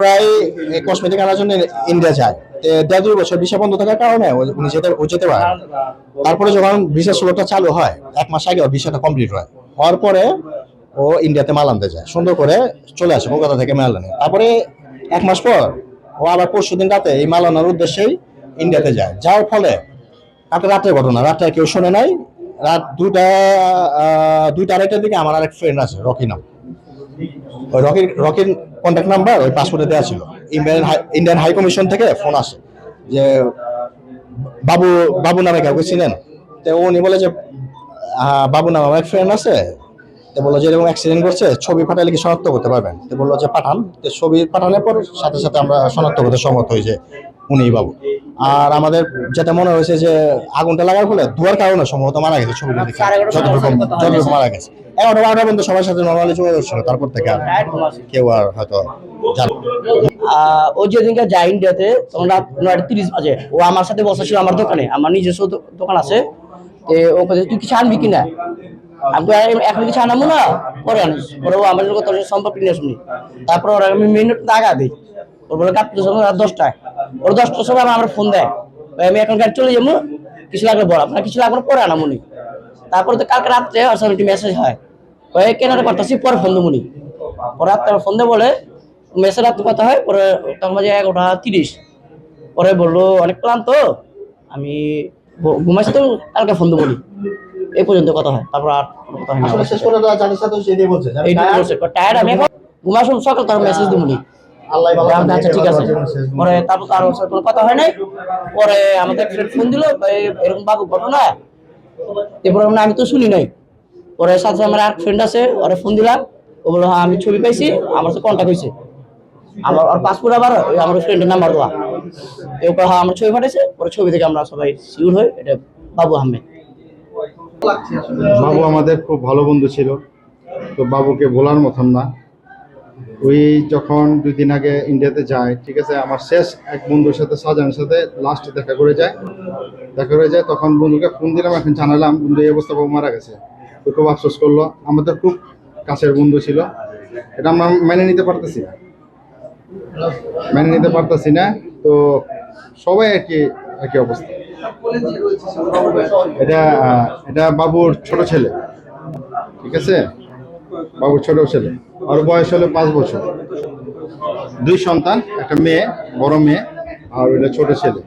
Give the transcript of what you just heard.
প্রায় কসমেটিক আনার জন্য ইন্ডিয়া যায়। 1.5-2 বছর ভিসা বন্ধ থাকার কারণে উনি যেতে পারে না। তারপরে যখন ভিসা স্লোটা চালু হয় 1 মাস আগে ওর ভিসাটা কমপ্লিট হয়, হওয়ার পরে ও ইন্ডিয়াতে মাল আনতে যায়, সুন্দর করে চলে আসে কলকাতা থেকে মাল আনে। তারপরে 1 মাস পর ও আবার পরশুদিন রাতে এই মাল আনার উদ্দেশ্যেই ইন্ডিয়াতে যায়। যাওয়ার ফলে কালকে রাতের ঘটনা, রাতটা কেউ শোনে নাই। রাত 2টা 2টা 2:30টার দিকে আমার আরেক ফ্রেন্ড আছে রকি নাম, ওই রকির কন্ট্যাক্ট নাম্বার ওই পাসপোর্টে দেওয়া ছিল। ইন্ডিয়ান হাই কমিশন থেকে ফোন আসে যে বাবু বাবু নামে কাউকে চিনেন? তো উনি বলে যে বাবু নামে আমার ফ্রেন্ড আছে। তো বললো যে এরকম অ্যাক্সিডেন্ট করছে, ছবি পাঠালে কি শনাক্ত করতে পারবেন? তো বললো যে পাঠান। তো ছবি পাঠানোর পর সাথে সাথে আমরা শনাক্ত করতে সম্মত হই যে উনি বাবু। আর আমাদের যেটা মনে হয়েছে যে আগুনটা লাগার ফলে ধোয়ার কারণে সম্ভবত মারা গেছে, ছবিটা দেখে যতটুকু মারা গেছে। 11টা 12টা পর্যন্ত সবার সাথে নর্মালি যোগাযোগ ছিল, তারপর থেকে আর কেউ আর হয়তো জানে। ও যেদিনকে যায় ইন্ডিয়াতে তখন রাত 9:30 বাজে। ও আমার সাথে বসা ছিল আমার দোকানে, আমার নিজস্ব দোকান আছে। ও কাছে তুই কিছু আনবি কিনা, আমি এখন কিছু আনাবো না, পরে আনিস। পরে ও আমার তোর সম্পর্ক নিয়ে শুনি। তারপর ওরা আমি মিনিট আগা দিই, ওর বলে কাটতে সময় রাত 10টায়। ওর 10টার সময় আমার ফোন দেয়, আমি এখন গাড়ি চলে যাবো, কিছু লাগলে বল, আপনার কিছু লাগবে পরে আনামুনি। তারপরে তো কালকে রাত্রে ওর একটি মেসেজ হয়, কেনার করতেছি পরে ফোন দেবুনি। পরে রাত্রে ফোন দিয়ে বলে মেসেজ রাত্রে কথা হয়। পরে তখন বাজে 11:30। পরে বললো অনেক ক্লান্ত, আমি ঘুমাইছি, তো কালকে ফোন দেবো। এই পর্যন্ত কথা হয়, তারপর আর কথা হয় না। শেষ করে যাদের সাথে সেটাই বলছে টায়ার্ড, আমি এখন ঘুমাসুন, সকাল তার মেসেজ দেবুনি। আচ্ছা ঠিক আছে। পরে তারপর তার কোনো কথা হয় নাই। পরে আমাদের ফ্রেন্ড ফোন দিল, এরকম বাবু ঘটনা। এরপরে আমি তো শুনি নাই। পরে সাথে আমার আর ফ্রেন্ড আছে, ওরা ফোন দিলাম। ও বললো হ্যাঁ আমি ছবি পাইছি, আমার সাথে কন্ট্যাক্ট হয়েছে। আমার পাসপোর্ট আবার আমার ফ্রেন্ডের নাম্বার দেওয়া। এরপর হ্যাঁ আমার ছবি পাঠাইছে। পরে ছবি থেকে আমরা সবাই শিওর হই এটা বাবু আহমেদ। বাবু আমাদের খুব ভালো বন্ধু ছিল, তো বাবুকে বলার মতন না। ওই যখন 2 দিন আগে ইন্ডিয়াতে যায়, ঠিক আছে, আমার শেষ এক বন্ধুর সাথে শাহজাহানের সাথে লাস্টে দেখা করে যায়। তখন বন্ধুকে ফোন দিলাম, এখন জানালাম বন্ধু এই অবস্থা, বাবু মারা গেছে। তো খুব আফসোস করলো, আমাদের খুব কাছের বন্ধু ছিল। এটা আমরা মেনে নিতে পারতেছি না। তো সবাই একই অবস্থা। এটা বাবুর ছোট ছেলে, ঠিক আছে, বাবুর ছোট ছেলে। ওর বয়স হলো 5 বছর, 2 সন্তান, একটা মেয়ে, বড় মেয়ে, আর ওটা ছোট ছেলে।